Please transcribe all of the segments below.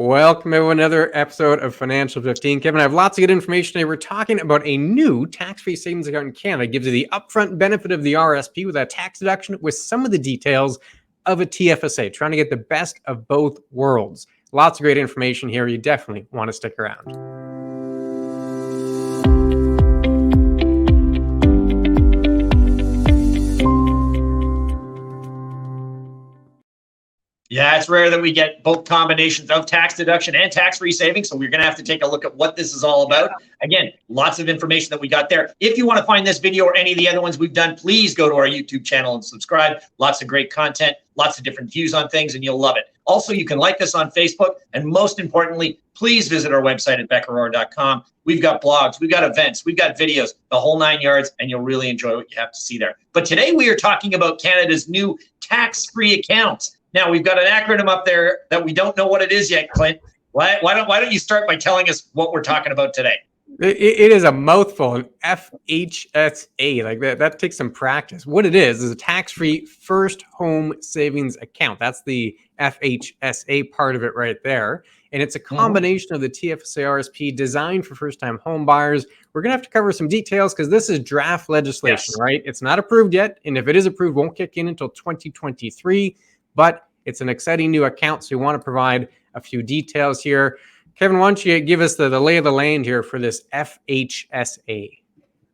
Welcome to another episode of Financial 15. Kevin, I have lots of good information today. We're talking about a new tax-free savings account in Canada. It gives you the upfront benefit of the RRSP with a tax deduction with some of the details of a TFSA, trying to get the best of both worlds. Lots of great information here. You definitely want to stick around. Yeah, it's rare that we get both combinations of tax deduction and tax-free savings. So we're going to have to take a look at what this is all about. Again, lots of information that we got there. If you want to find this video or any of the other ones we've done, please go to our YouTube channel and subscribe. Lots of great content, lots of different views on things, and you'll love it. Also, you can like us on Facebook. And most importantly, please visit our website at beckerorr.com. We've got blogs, we've got events, we've got videos, the whole 9 yards, and you'll really enjoy what you have to see there. But today we are talking about Canada's new tax-free accounts. Now, we've got an acronym up there that we don't know what it is yet, Clint. Why don't you start by telling us what we're talking about today? It is a mouthful, FHSA. Like that takes some practice. What it is a tax-free first home savings account. That's the FHSA part of it right there. And it's a combination of the TFSA RSP designed for first-time home buyers. We're going to have to cover some details because this is draft legislation, right? It's not approved yet. And if it is approved, won't kick in until 2023. But it's an exciting new account, so we want to provide a few details here. Kevin, why don't you give us the lay of the land here for this FHSA?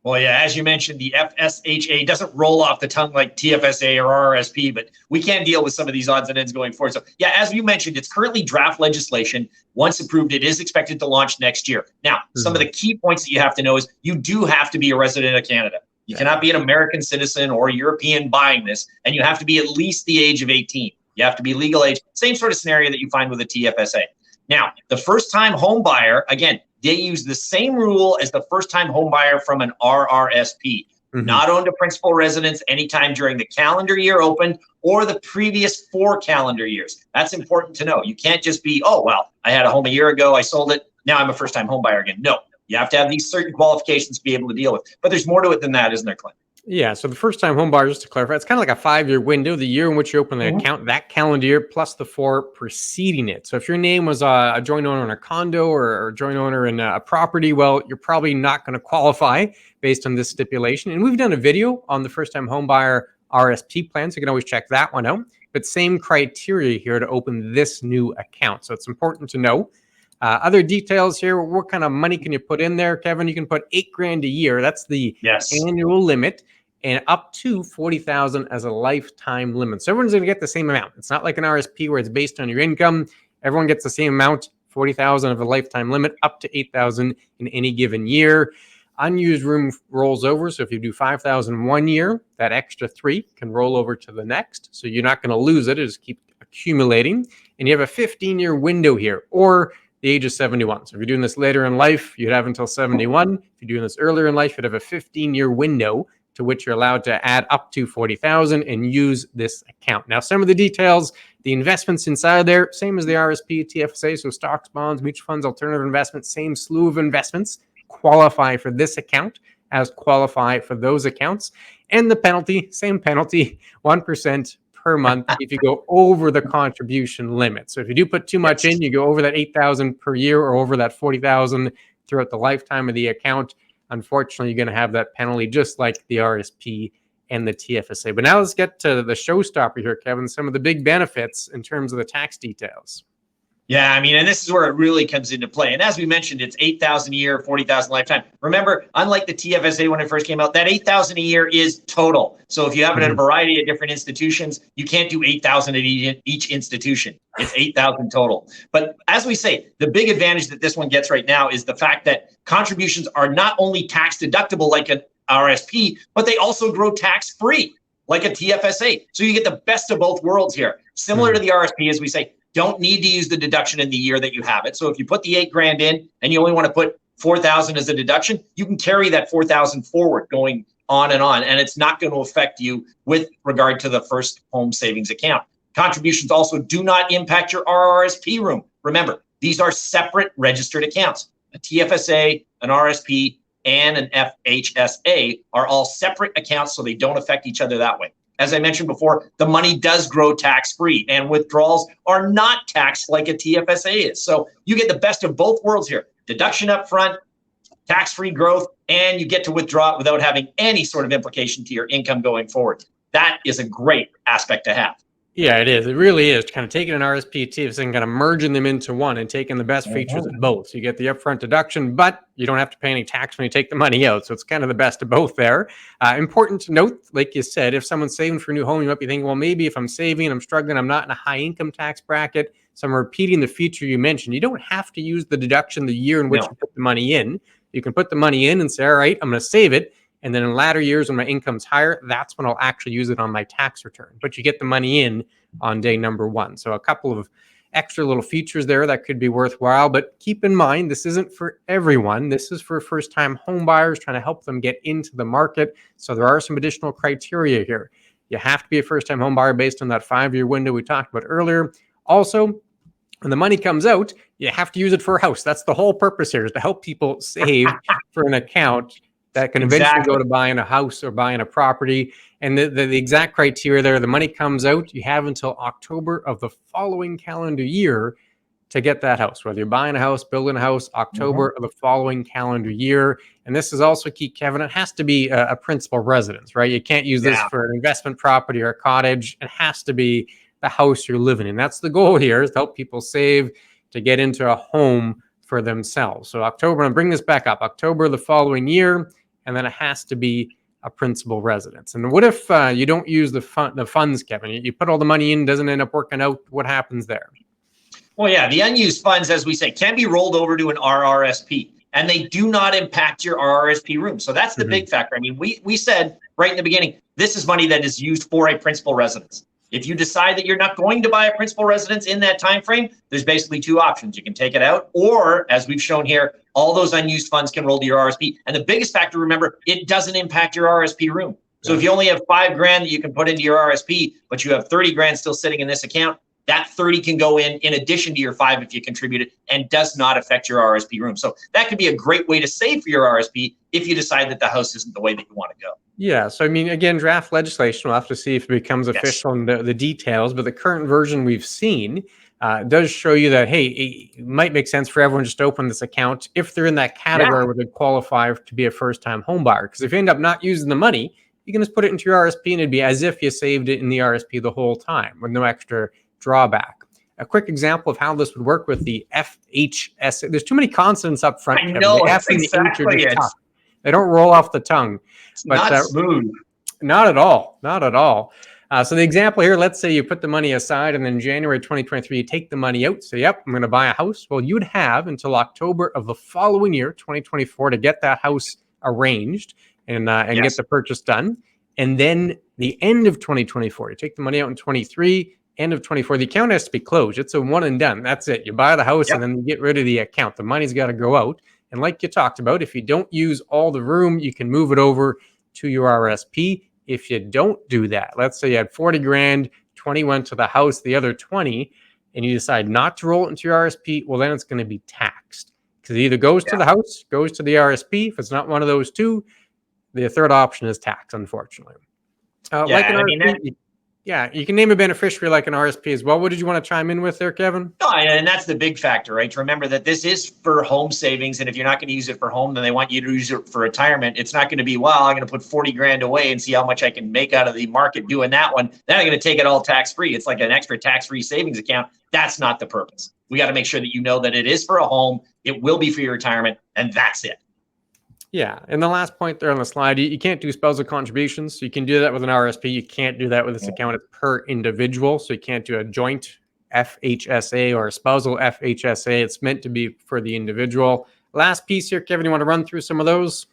Well, yeah, as you mentioned, the FSHA doesn't roll off the tongue like TFSA or RRSP, but we can deal with some of these odds and ends going forward. So, yeah, as you mentioned, it's currently draft legislation. Once approved, it is expected to launch next year. Now, some of the key points that you have to know is you do have to be a resident of Canada. You cannot be an American citizen or European buying this, and you have to be at least the age of 18. You have to be legal age. Same sort of scenario that you find with a TFSA. Now, the first-time home buyer, again, they use the same rule as the first-time home buyer from an RRSP. Not owned a principal residence anytime during the calendar year opened or the previous 4 calendar years. That's important to know. You can't just be, oh, well, I had a home a year ago, I sold it, now I'm a first-time home buyer again. No. You have to have these certain qualifications to be able to deal with. But there's more to it than that, isn't there, Clint? Yeah, so the first-time home buyer, just to clarify, it's kind of like a 5-year window, the year in which you open the account, that calendar year, plus the 4 preceding it. So if your name was a joint owner in a condo or a joint owner in a property, well, you're probably not going to qualify based on this stipulation. And we've done a video on the first-time home buyer RSP plan, so you can always check that one out. But same criteria here to open this new account. So it's important to know. Other details here, what kind of money can you put in there, Kevin? You can put $8,000 a year. That's the annual limit, and up to $40,000 as a lifetime limit. So everyone's going to get the same amount. It's not like an RSP where it's based on your income. Everyone gets the same amount, $40,000 of a lifetime limit, up to $8,000 in any given year. Unused room rolls over. So if you do $5,000 one year, that extra $3,000 can roll over to the next. So you're not going to lose it. It just keeps accumulating. And you have a 15-year window here, or the age of 71. So if you're doing this later in life, you'd have until 71. If you're doing this earlier in life, you'd have a 15-year window to which you're allowed to add up to $40,000 and use this account. Now, some of the details, the investments inside there, same as the RSP, TFSA, so stocks, bonds, mutual funds, alternative investments, same slew of investments qualify for this account as qualify for those accounts. And the penalty, same penalty, 1% per month if you go over the contribution limit. So if you do put too much in, you go over that $8,000 per year or over that $40,000 throughout the lifetime of the account, unfortunately, you're going to have that penalty just like the RSP and the TFSA. But now let's get to the showstopper here, Kevin, some of the big benefits in terms of the tax details. Yeah, I mean, and this is where it really comes into play. And as we mentioned, it's $8,000 a year, $40,000 lifetime. Remember, unlike the TFSA when it first came out, that $8,000 a year is total. So if you have it at a variety of different institutions, you can't do $8,000 at each institution. It's $8,000 total. But as we say, the big advantage that this one gets right now is the fact that contributions are not only tax deductible like an RSP, but they also grow tax free like a TFSA. So you get the best of both worlds here. Similar to the RSP, as we say, don't need to use the deduction in the year that you have it. So if you put the $8,000 in and you only want to put $4,000 as a deduction, you can carry that $4,000 forward going on, and it's not going to affect you with regard to the first home savings account. Contributions also do not impact your RRSP room. Remember, these are separate registered accounts. A TFSA, an RSP, and an FHSA are all separate accounts, so they don't affect each other that way. as I mentioned before, the money does grow tax-free, and withdrawals are not taxed like a TFSA is. So you get the best of both worlds here. Deduction up front, tax-free growth, and you get to withdraw it without having any sort of implication to your income going forward. That is a great aspect to have. Yeah, it is. It really is. Kind of taking an RSP, TFSA, and kind of merging them into one and taking the best features of both. So you get the upfront deduction, but you don't have to pay any tax when you take the money out. So it's kind of the best of both there. Important to note, like you said, if someone's saving for a new home, you might be thinking, well, maybe if I'm saving, I'm struggling, I'm not in a high income tax bracket. So I'm repeating the feature you mentioned. You don't have to use the deduction the year in which you put the money in. You can put the money in and say, all right, I'm going to save it. And then in latter years when my income's higher, that's when I'll actually use it on my tax return. But you get the money in on day number one. So a couple of extra little features there that could be worthwhile. But keep in mind, this isn't for everyone. This is for first-time home buyers, trying to help them get into the market. So there are some additional criteria here. You have to be a first-time home buyer based on that 5-year window we talked about earlier. Also, when the money comes out, you have to use it for a house. That's the whole purpose here, is to help people save for an account that can eventually go to buying a house or buying a property. And the exact criteria there, the money comes out, you have until October of the following calendar year to get that house. Whether you're buying a house, building a house, October of the following calendar year. And this is also key, Kevin, it has to be a principal residence, right? You can't use this for an investment property or a cottage. It has to be the house you're living in. That's the goal here, is to help people save to get into a home for themselves. So October, I'm bringing this back up, October of the following year, and then it has to be a principal residence. And what if you don't use the funds, Kevin? You put all the money in, doesn't end up working out. What happens there? Well, yeah, the unused funds, as we say, can be rolled over to an RRSP, and they do not impact your RRSP room. So that's the big factor. I mean, we said right in the beginning, this is money that is used for a principal residence. If you decide that you're not going to buy a principal residence in that time frame, there's basically two options. You can take it out, or as we've shown here, all those unused funds can roll to your RRSP. And the biggest factor, remember, it doesn't impact your RRSP room. So if you only have $5 grand that you can put into your RRSP, but you have 30 grand still sitting in this account, that 30 can go in addition to your 5 if you contribute it, and does not affect your RRSP room. So that could be a great way to save for your RRSP if you decide that the house isn't the way that you want to go. Yeah, so I mean, again, draft legislation, we'll have to see if it becomes official in the details, but the current version we've seen does show you that, hey, it might make sense for everyone just to open this account if they're in that category where they qualify to be a first-time home buyer. Because if you end up not using the money, you can just put it into your RSP and it'd be as if you saved it in the RSP the whole time with no extra drawback. A quick example of how this would work with the FHSA. There's too many consonants up front. I know, the F and the H are just tough. They don't roll off the tongue. It's not smooth. Not at all. Not at all. So the example here, let's say you put the money aside and then January 2023, you take the money out. Say, yep, I'm going to buy a house. Well, you'd have until October of the following year, 2024, to get that house arranged and get the purchase done. And then the end of 2024, you take the money out in 23, end of 24, the account has to be closed. It's a one and done. That's it. You buy the house and then you get rid of the account. The money's got to go out. And like you talked about, if you don't use all the room, you can move it over to your RSP. If you don't do that, let's say you had 40 grand, 20 went to the house, the other 20, and you decide not to roll it into your RSP, well, then it's going to be taxed. Because it either goes to the house, goes to the RSP. If it's not one of those two, the third option is tax, unfortunately. Like an RSP, you can name a beneficiary like an RSP as well. What did you want to chime in with there, Kevin? No, and that's the big factor, right? To remember that this is for home savings. And if you're not going to use it for home, then they want you to use it for retirement. It's not going to be, well, I'm going to put 40 grand away and see how much I can make out of the market doing that one. Then I'm going to take it all tax-free. It's like an extra tax-free savings account. That's not the purpose. We got to make sure that you know that it is for a home. It will be for your retirement, and that's it. Yeah, and the last point there on the slide, you can't do spousal contributions. So you can do that with an RSP. You can't do that with this account. It's per individual. So you can't do a joint FHSA or a spousal FHSA. It's meant to be for the individual. Last piece here, Kevin, you want to run through some of those?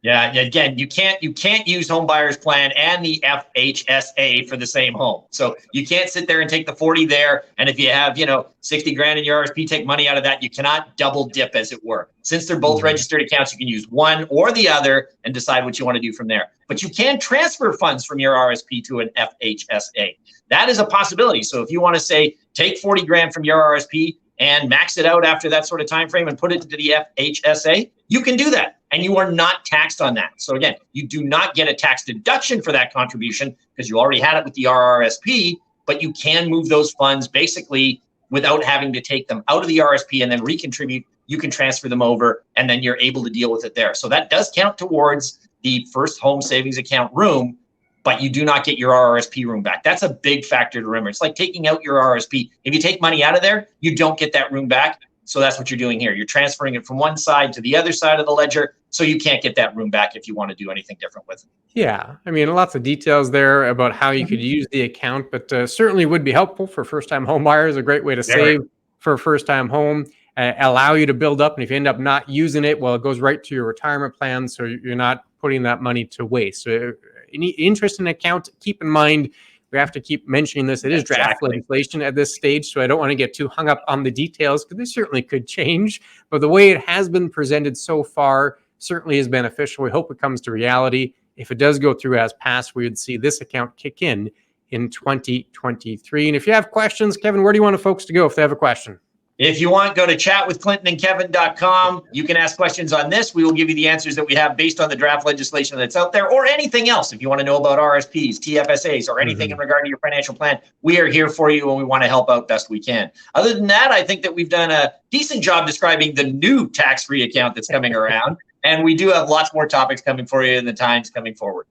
Yeah, again, you can't use home buyer's plan and the FHSA for the same home. So you can't sit there and take the 40 there. And if you have, 60 grand in your RSP, take money out of that. You cannot double dip, as it were. Since they're both registered accounts, you can use one or the other and decide what you want to do from there. But you can transfer funds from your RSP to an FHSA. That is a possibility. So if you want to say, take 40 grand from your RSP, and max it out after that sort of time frame and put it to the FHSA, you can do that. And you are not taxed on that. So again, you do not get a tax deduction for that contribution because you already had it with the RRSP, but you can move those funds basically without having to take them out of the RSP and then recontribute. You can transfer them over and then you're able to deal with it there. So that does count towards the first home savings account room, but you do not get your RRSP room back. That's a big factor to remember. It's like taking out your RRSP. If you take money out of there, you don't get that room back. So that's what you're doing here. You're transferring it from one side to the other side of the ledger. So you can't get that room back if you want to do anything different with it. Yeah. I mean, lots of details there about how you could use the account, but certainly would be helpful for first-time home buyers. A great way to save for a first-time home, allow you to build up. And if you end up not using it, well, it goes right to your retirement plan. So you're not putting that money to waste. So any interest in an account, keep in mind, we have to keep mentioning this. It is draft legislation at this stage, so I don't want to get too hung up on the details because they certainly could change. But the way it has been presented so far certainly is beneficial. We hope it comes to reality. If it does go through as passed, we would see this account kick in 2023. And if you have questions, Kevin, where do you want folks to go if they have a question? If you want, go to chatwithclintonandkevin.com. You can ask questions on this. We will give you the answers that we have based on the draft legislation that's out there or anything else. If you want to know about RSPs, TFSAs, or anything in regard to your financial plan, we are here for you and we want to help out best we can. Other than that, I think that we've done a decent job describing the new tax-free account that's coming around. And we do have lots more topics coming for you in the times coming forward.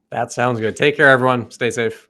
That sounds good. Take care, everyone. Stay safe.